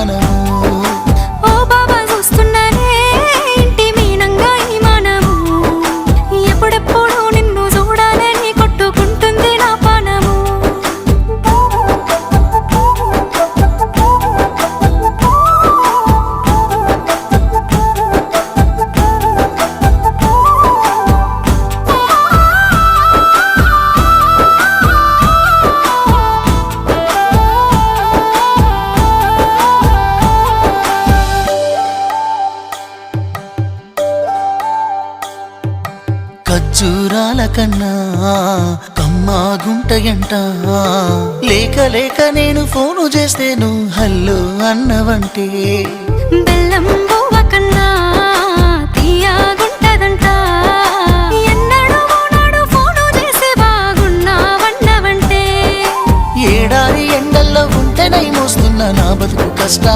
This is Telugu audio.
మనము. ఓ బాబా చూస్తున్నానే ఇంటి మీనంగా ఈ మనము, ఎప్పుడెప్పుడు నిన్ను చూడాలని కొట్టుకుంటుంది నా పానము. ఖర్జూరాల కన్నా కమ్మాగుంటయంట, లేక లేక నేను ఫోను చేస్తేను హల్లో అన్నవంటే. బెల్లం బువ్వ కన్నా తీయగుంటదంట, ఎన్నడూ నాడు ఫోను చేసి బాగున్నావన్నవంటే. ఏడాది ఎండల్లో ఉంటేనై మోస్తున్న నా బతుకు కష్టం.